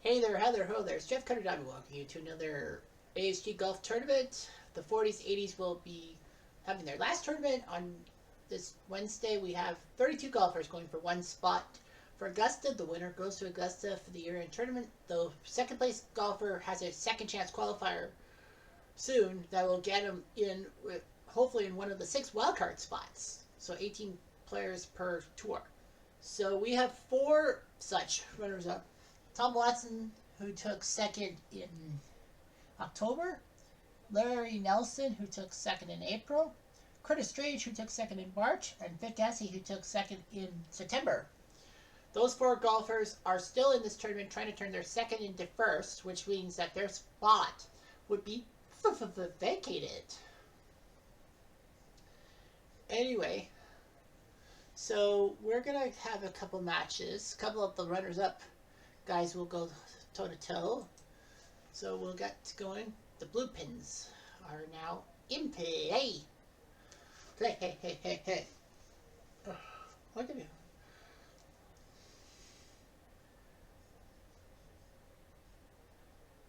Hey there, Heather, ho there. It's Jeff Cutter Diamond welcoming you to another ASG golf tournament. The 40s, 80s will be having their last tournament on this Wednesday. We have 32 golfers going for one spot. For Augusta, the winner goes to Augusta for the year-end tournament. The second place golfer has a second chance qualifier soon that will get him in, hopefully in one of the 6 wildcard spots. So 18 players per tour. So we have 4 such runners-up. Tom Watson, who took second in October. Larry Nelson, who took second in April. Curtis Strange, who took second in March. And Vic Gassi, who took second in September. Those 4 golfers are still in this tournament trying to turn their second into first, which means that their spot would be vacated. Anyway, so we're going to have a couple matches. A couple of the runners-up guys will go toe-to-toe. So we'll get going. The blue pins are now in play. Hey. Look at you.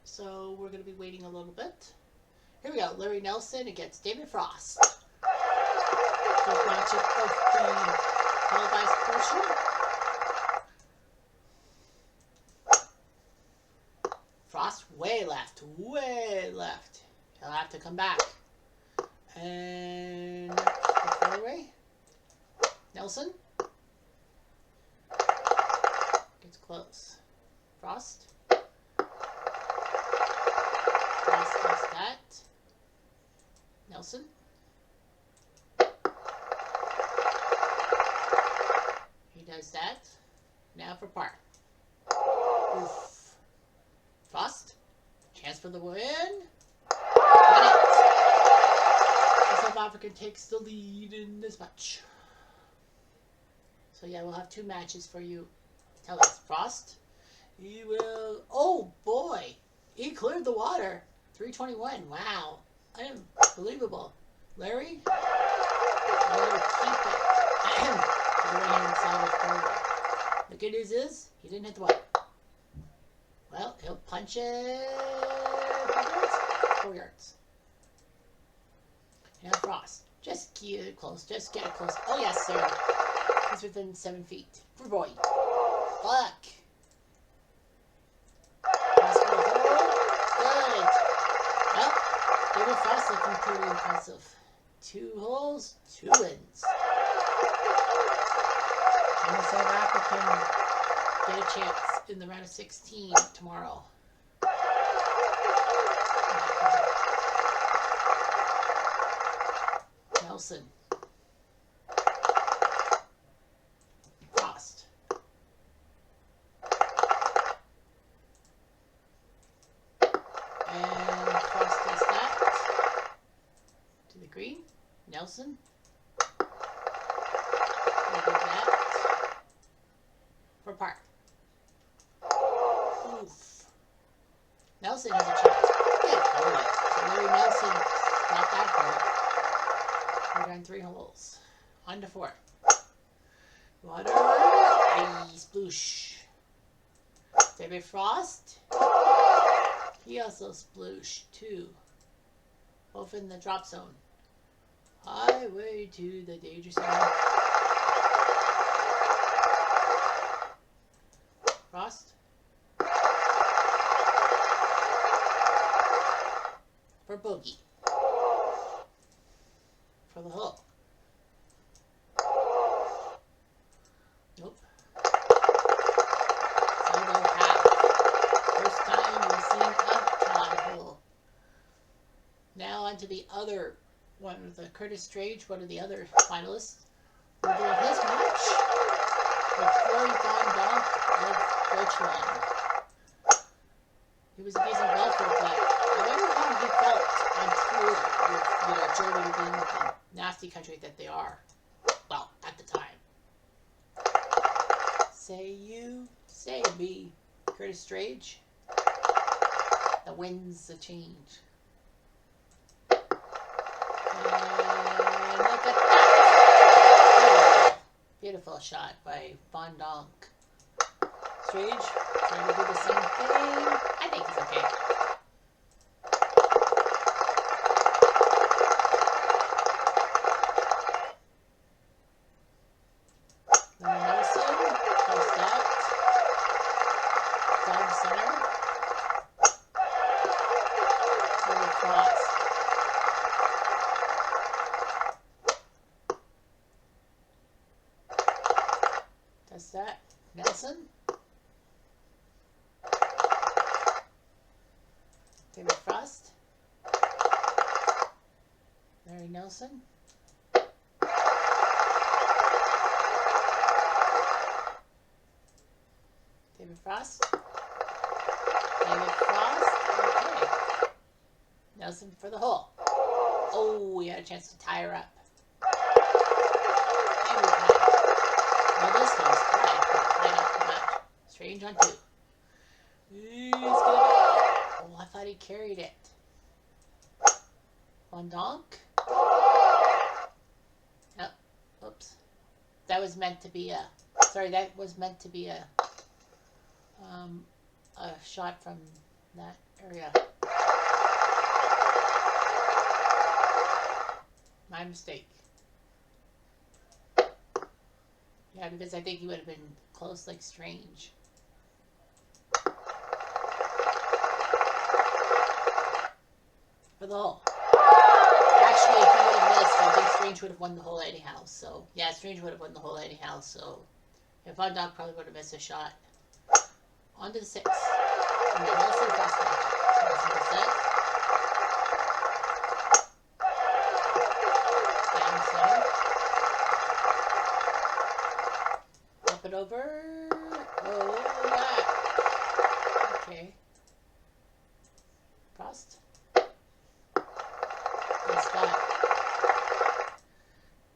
So we're going to be waiting a little bit. Here we go. Larry Nelson against David Frost. First matchup of the televised portion. Frost way left. He'll have to come back. And the fairway. Nelson gets close. Frost. Frost does that. Nelson. He does that. Now for par. Oof. Frost. Chance for the win. Got it. The South African takes the lead in this match. So yeah, we'll have 2 matches for you. Tell us, Frost. He will. Oh boy, he cleared the water. 321. Wow, unbelievable. Larry. Larry, keep it. To the right-hand side of the fairway. The good news is he didn't hit the water. Well, he'll punch it 4 yards. Now Frost. Just get it close. Just get it close. Oh, yes, sir. He's within 7 feet. Good boy. Fuck. Good. Well, David Frost looking pretty impressive. 2 holes, 2 wins. And the South African get a chance in the round of 16 tomorrow. Nelson. Frost. And Frost does that. To the green. Nelson. We'll do that. For par. Oof. Nelson has a chance. Good. So Larry Nelson got that hole. We're down 3 holes. On to 4. Water. Ice. Sploosh. David Frost. He also splooshed too. Both in the drop zone. Highway to the danger zone. Frost. For bogey. For the hole. Nope. Solo half. First time we've seen a tie hole. Now on to the other one of the Curtis Strange, one of the other finalists. We're doing his match with Floyd Van Donk of Deutschland. He was a decent golfer, but I wonder how he felt on tour with, Germany being the nasty country that they are. Well, at the time. Say you, say me, Curtis Strange. The wind's a change. And look at that! Beautiful shot by Van Donk. Strange trying to do the same thing. think he's okay. Nelson, close that. Down center. David Frost. Does that. Nelson. David Frost. Larry Nelson. David Frost. David Frost. Okay. Nelson for the hole. Oh, we had a chance to tie her up. And we tied. Well, this one's tied. Tied up the match. Strange on 2. He's gonna. Oh, I thought he carried it. Von Donk. Oh, oops. That was meant to be a. Sorry, that was meant to be a shot from that area. My mistake. Yeah, because I think he would have been close like Strange. For the hole. Actually, if he would have missed, I think Strange would have won the hole anyhow. So, yeah, Strange would have won the hole anyhow. So, if Von Donk probably would have missed a shot. On to the 6. And then Nelson Frost matchup. Nelson to set. Down center. Flip it over. Roll back. Okay. Frost. And Scott.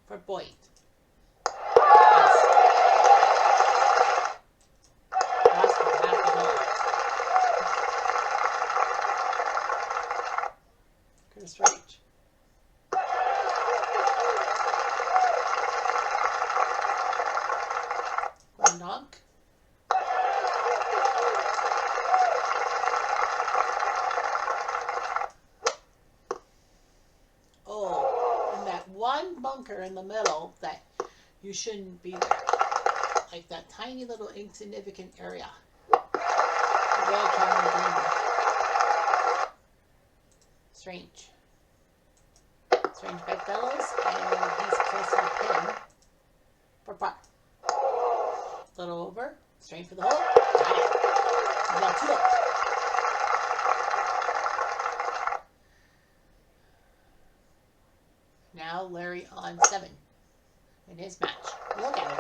For Boyd. Range. Von Donk. Oh, and that one bunker in the middle that you shouldn't be there. Like that tiny little insignificant area. Strange. Strange bedfellows, and he's close to the pin for par. Little over. Strange for the hole. Got it. He's got 2 up. Now Larry on 7 in his match. Look at it.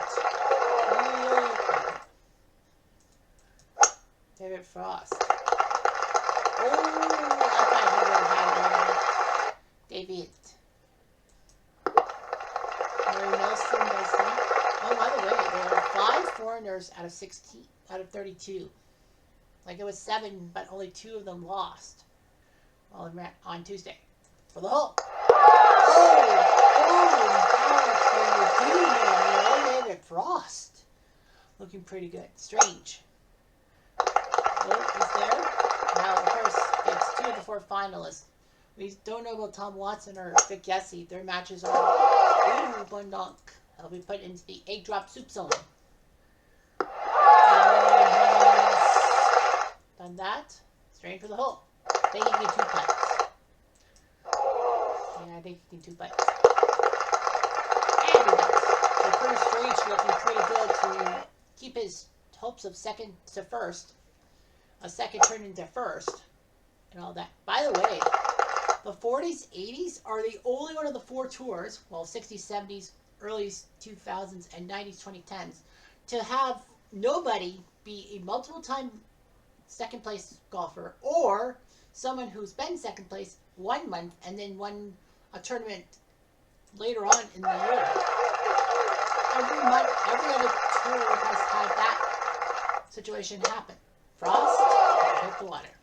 David Frost. Oh, I thought he would have had it. David. Larry Nelson does that. Oh, by the way, there are 5 foreigners out of 16, out of 32. Like it was 7, but only 2 of them lost. Well, on Tuesday for the hole. Oh, David Frost, looking pretty good. Strange. Oh, he's there. Now, of course, it's 2 of the 4 finalists. We don't know about Tom Watson or Vic Yessie. Their matches are Von Donk. They'll be put into the egg drop soup zone. And he's done that. Strain for the hole. I think he can 2 putts. Yeah, I think he can 2 putts. And he does. So first Strange looking pretty good to keep his hopes of second to first. A second turn into first. And all that. By the way, the 40s, 80s are the only one of the 4 tours, well, 60s, 70s, early 2000s, and 90s, 2010s, to have nobody be a multiple-time second place golfer or someone who's been second place 1 month and then won a tournament later on in the year. Every month, every other tour has had that situation happen. Frost, hit the water.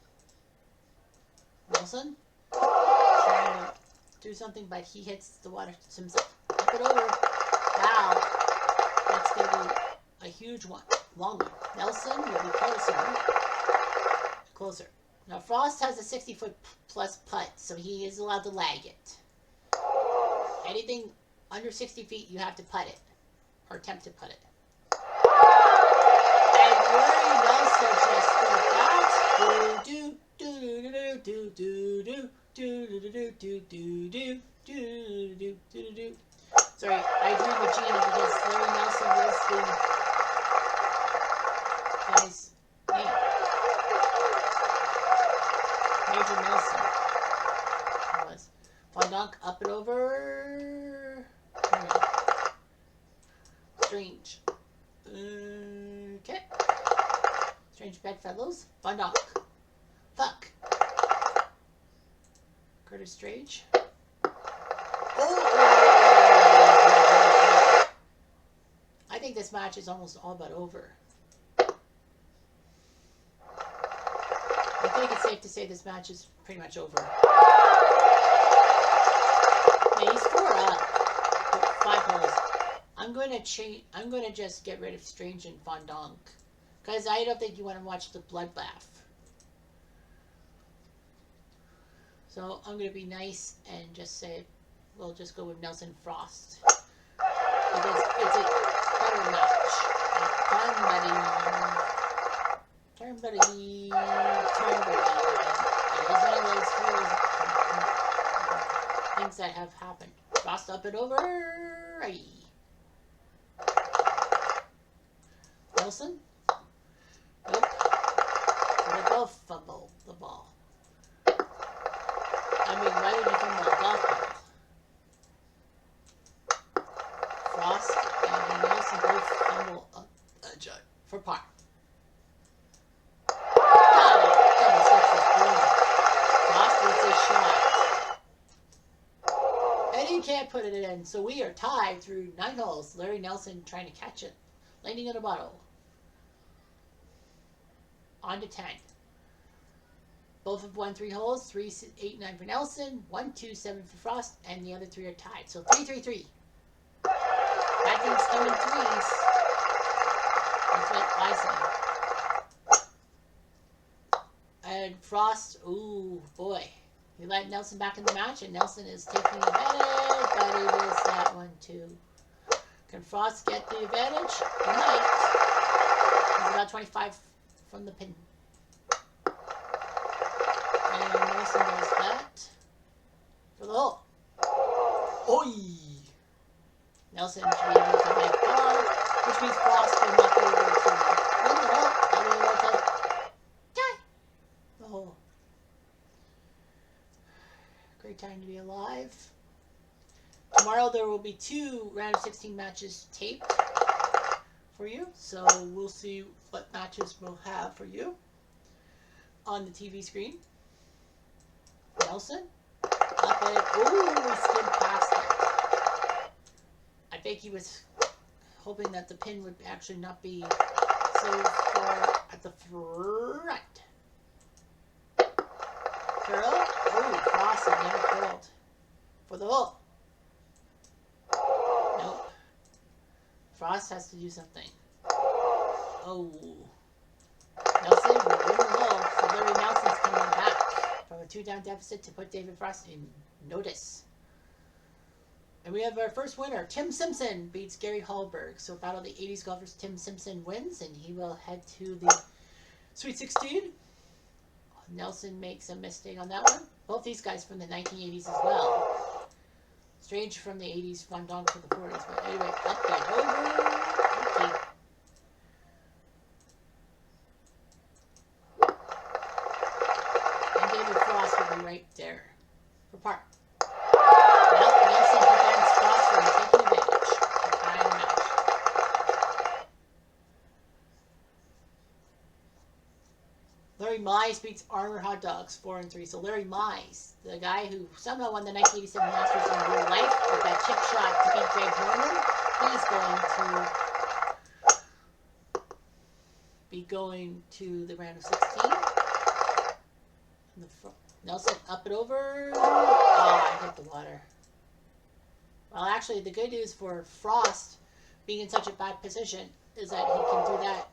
Nelson, trying to do something, but he hits the water himself. Flip it over. Wow. That's going to be a huge one. Long one. Nelson will be closer. Closer. Now, Frost has a 60-foot plus putt, so he is allowed to lag it. Anything under 60 feet, you have to putt it. Or attempt to putt it. And Larry Nelson just scored that. Sorry, I agree with Gina because Larry Nelson was the guy's name. Major Nelson. It was. Fondant up and over. Strange. Okay. Strange bedfellows. Fondant. Fuck. Curtis Strange. Oh! I think this match is almost all but over. I think it's safe to say this match is pretty much over. Yeah, he's 4 up. 5 holes. I'm going to just get rid of Strange and Fondant. Because I don't think you want to watch the bloodbath. So I'm going to be nice and just say, we'll just go with Nelson Frost. Because it's a better match. Turn buddy. It is one of those things that have happened. Frost up and over. Aye. Nelson? Nope. So they both fumble the ball. I mean, why would you fumble a golf ball? Frost and Nelson both fumble a jug for par. Frost with his shot. And he can't put it in, so we are tied through 9 holes. Larry Nelson trying to catch it. Landing in a bottle. On to 10. Both have won 3 holes. 3, 8, 9 for Nelson. 1, 2, 7 for Frost. And the other 3 are tied. So 3, 3, 3. That thing's coming threes. That's what I say. And Frost, ooh, boy. He let Nelson back in the match. And Nelson is taking advantage. But he missed that one too. Can Frost get the advantage? He might. He's about 25 from the pin. And Nelson does that for the hole. Oi! Nelson should be able to make par, which means Frost will not be able to win the hole. I'll be able to tie the hole. Great time to be alive. Tomorrow there will be 2 round of 16 matches taped for you, so we'll see what matches we'll have for you on the TV screen. Nelson, up at it. Ooh, we skimmed past it. I think he was hoping that the pin would actually not be so far at the front. Curl. Oh, Frost never curled for the hole. Nope. Frost has to do something. Oh. Nelson will win the hole. So Larry Nelson's coming back from a 2-down deficit to put David Frost in notice. And we have our first winner. Tim Simpson beats Gary Hallberg. So Battle of the 80s golfers, Tim Simpson wins, and he will head to the Sweet 16. Nelson makes a mistake on that one. Both these guys from the 1980s as well. Strange from the 80s, Fondant for the 40s. But anyway, up and over. Okay. And David Frost will be right there for par. Well, Nelson prevents Frost from taking advantage. A tie match. Larry Mize beats Armour Hot Dogs 4-3. So Larry Mize, the guy who somehow won the 1987 Masters in real life with that chip shot to beat Greg Norman, he's going to be going to the round of 16. Nelson up and over. Oh, I hit the water. Well, actually, the good news for Frost being in such a bad position is that he can do that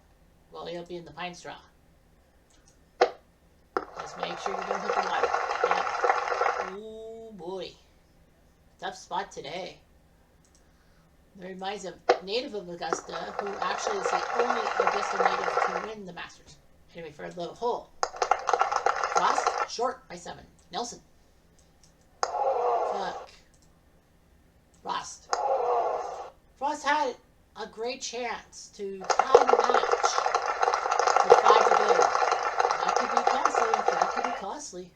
while he'll be in the pine straw. Because Just make sure you don't hit the water. Yeah. Oh boy. Tough spot today. That reminds of native of Augusta, who actually is the only Augusta native to win the Masters. Anyway, for a little hole. Frost, short by 7. Nelson. Fuck. Frost. Frost had a great chance to tie the match with 5 to go. That could be costly. That could be costly.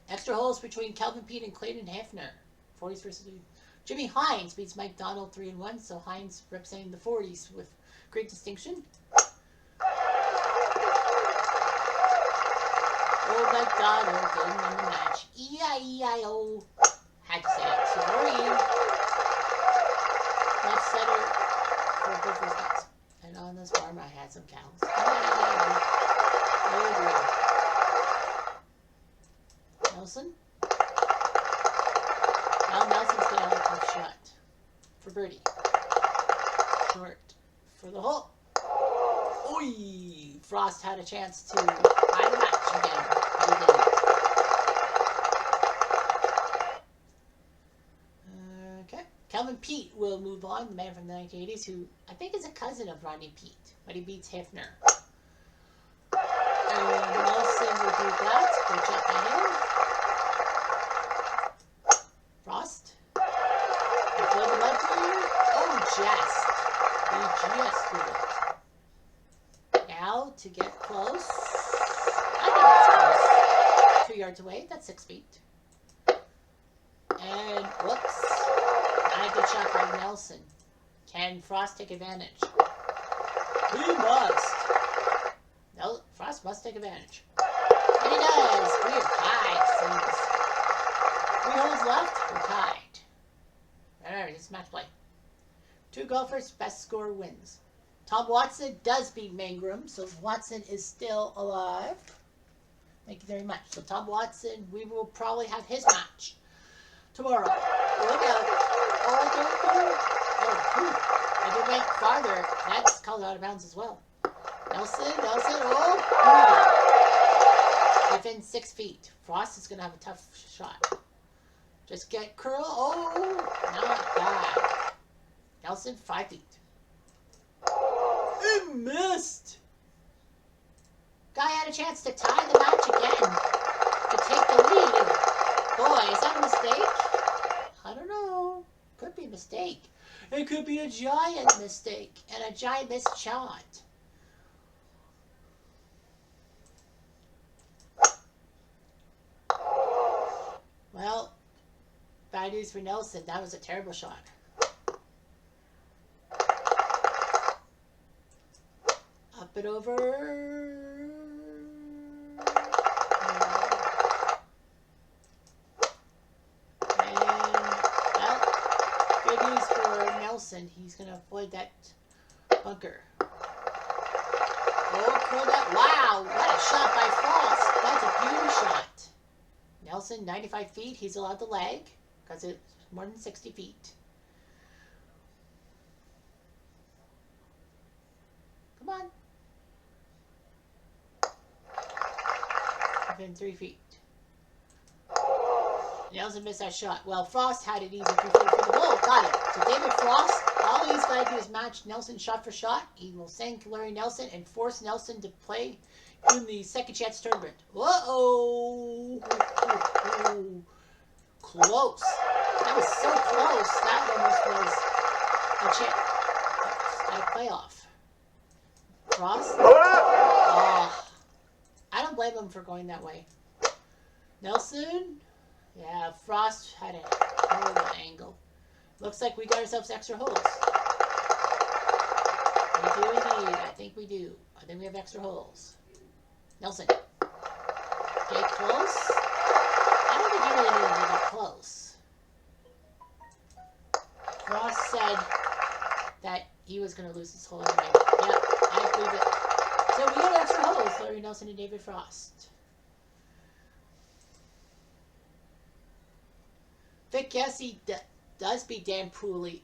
Extra holes between Calvin Pete and Clayton Hefner. 40s versus Jimmy Hines beats Mike Donald 3-1, so Hines representing the 40s with great distinction. Oh, Mike Donald didn't win the match. E-I-E-I-O. Had to say it. Sorry. Left center for both those guys. And on this farm, I had some cows. Oh, dear. Nelson. Well, Nelson's going to have a tough shot for birdie. Short for the hole. Oi! Frost had a chance to tie the match again, but he didn't. Okay. Calvin Pete will move on, the man from the 1980s, who I think is a cousin of Rodney Pete, but he beats Hefner. And Nelson will do that. Good shot by him. Frost. Before the mud here. Oh, just. He just did it. Now to get close. I think that's close. 2 yards away. That's 6 feet. And whoops. Not a good shot by Nelson. Can Frost take advantage? He must. No, Frost must take advantage. And he does. We are tied. 3 holes left. We're tied. Alright, it's match play. 2 golfers, best score wins. Tom Watson does beat Mangrum, so Watson is still alive. Thank you very much. So Tom Watson, we will probably have his match tomorrow. Look out. Oh, I did went farther. That's called out of bounds as well. Nelson, oh, within 6 feet. Frost is going to have a tough shot. Just get curl. Oh, not bad. Nelson, 5 feet. It missed. Guy had a chance to tie the match again. To take the lead. And boy, is that a mistake? I don't know. Could be a mistake. It could be a giant mistake. And a giant missed shot. Well, bad news for Nelson. That was a terrible shot. Up and over. And, well, good news for Nelson. He's going to avoid that bunker. Oh, curl that. Wow, what a shot by Frost. That's a beauty shot. Nelson, 95 feet. He's allowed to lag because it's more than 60 feet. Come on. Within 3 feet. Nelson missed that shot. Well, Frost had it easy 3 feet for the hole. Got it. So David Frost, all he's got to do is match Nelson shot for shot. He will send Larry Nelson and force Nelson to play in the second chance tournament. Uh-oh. Close. That was so close. That almost was a playoff. Frost. Oh. I don't blame him for going that way. Nelson. Yeah, Frost had a horrible angle. Looks like we got ourselves extra holes. We do indeed. I think we do. I think we have extra holes. Nelson. Get close. I don't think you really needed to get close. Frost said that he was going to lose his hole anyway. Yep, I believe it. So we got extra holes, Larry Nelson and David Frost. Vic Gessie does beat Dan Pooley,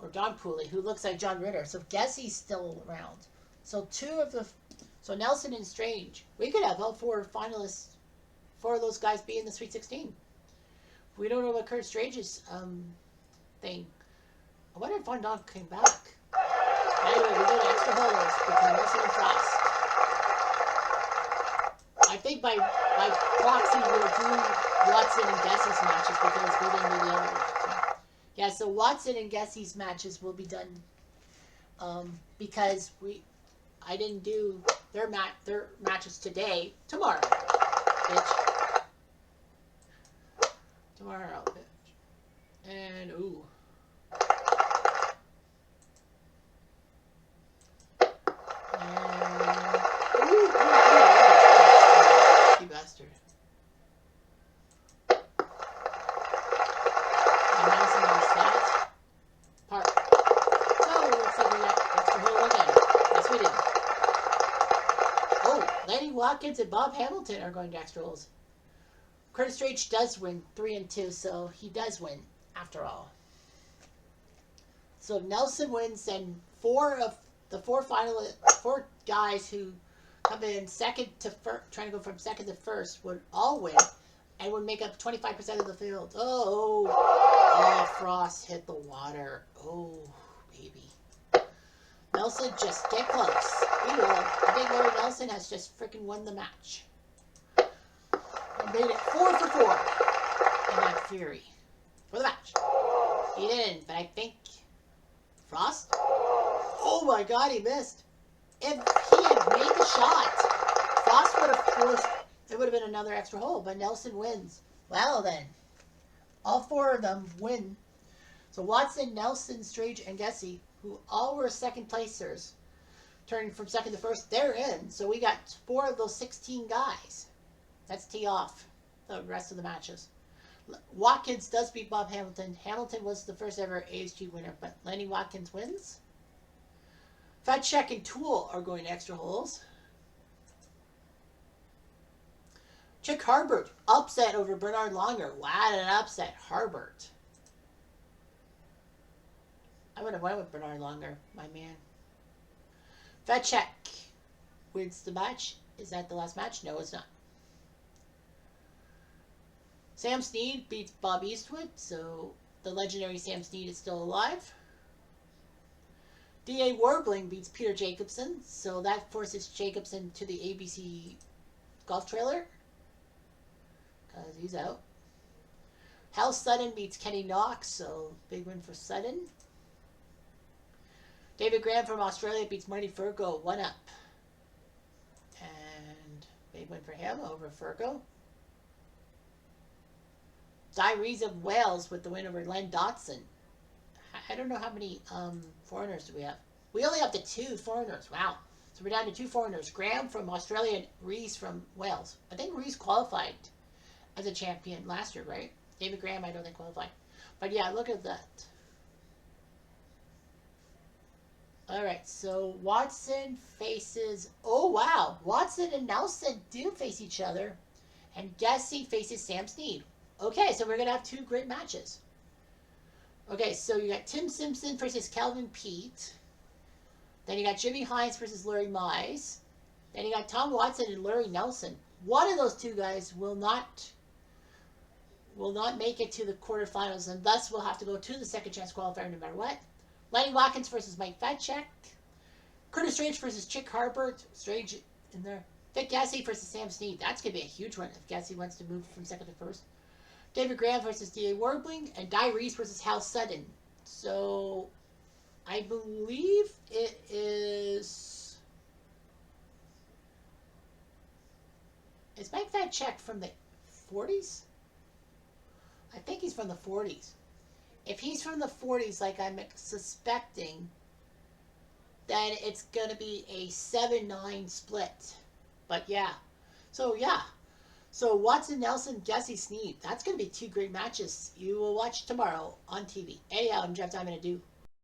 or Don Pooley, who looks like John Ritter. So Gessie's still around. So So Nelson and Strange, we could have all 4 finalists, 4 of those guys be in the Sweet 16. We don't know what Kurt Strange's thing. I wonder if Von Dog came back. Anyway, we go to extra holes between Nelson and Frost. I think by proxy we'll do Watson and Gessie's matches because we didn't do the others. Yeah, so Watson and Gessie's matches will be done because I didn't do their matches today. Tomorrow, bitch. Tomorrow, bitch. And ooh. You bastard. And Nelson lost that part. So it looks like we got extra hole again. Yes, we did. Oh, Lenny Watkins and Bob Hamilton are going to extra holes. Curtis Strange does win 3-2, so he does win after all. So Nelson wins, and 4 of the 4 guys who come in second to first, trying to go from second to first, would all win and would make up 25% of the field. Oh, Frost hit the water. Oh, baby. Nelson, just get close. He will. I think Larry Nelson has just freaking won the match. And made it 4 for 4 in that Fury for the match. He didn't, but I think Frost. Oh my God, he missed. If he had made the shot, Frost would have forced. It would have been another extra hole, but Nelson wins. Well then, all 4 of them win. So Watson, Nelson, Strange, and Gessie, who all were second placers, turning from second to first, they're in. So we got 4 of those 16 guys. That's tee off the rest of the matches. Watkins does beat Bob Hamilton. Hamilton was the first ever ASG winner, but Lenny Watkins wins. Fat Check and Tool are going to extra holes. Chick Harbert upset over Bernard Longer. Wow, an upset, Harbert. I would have went with Bernard Longer, my man. Fat Check wins the match. Is that the last match? No, it's not. Sam Snead beats Bob Eastwood, so the legendary Sam Snead is still alive. D.A. Warbling beats Peter Jacobson, so that forces Jacobson to the ABC golf trailer, because he's out. Hal Sutton beats Kenny Knox, so big win for Sutton. David Graham from Australia beats Marty Fergo, 1 up. And big win for him over Fergo. Diaries of Wales with the win over Len Dotson. I don't know how many foreigners do we have. We only have the 2 foreigners. Wow. So we're down to 2 foreigners. Graham from Australia and Rees from Wales. I think Rees qualified as a champion last year, right? David Graham, I don't think qualified. But yeah, look at that. Alright, so Watson faces... Oh, wow. Watson and Nelson do face each other. And Gessie faces Sam Snead. Okay, so we're going to have 2 great matches. Okay, so you got Tim Simpson versus Calvin Pete. Then you got Jimmy Hines versus Larry Mize. Then you got Tom Watson and Larry Nelson. One of those 2 guys will not make it to the quarterfinals, and thus will have to go to the second chance qualifier no matter what. Lenny Watkins versus Mike Fatchek. Curtis Strange versus Chick Harbert. Strange in there. Vic Gessie versus Sam Snead. That's going to be a huge one if Gessie wants to move from second to first. David Graham versus D.A. Warbling. And Di Reese versus Hal Sutton. So, I believe it is... Is Mike Fatchek from the 40s? I think he's from the 40s. If he's from the 40s, like I'm suspecting, then it's going to be a 7-9 split. But yeah. So yeah. So Watson, Nelson, Gessie, Snead. That's going to be 2 great matches you will watch tomorrow on TV. Anyhow, I'm Jeff Diamond. I do.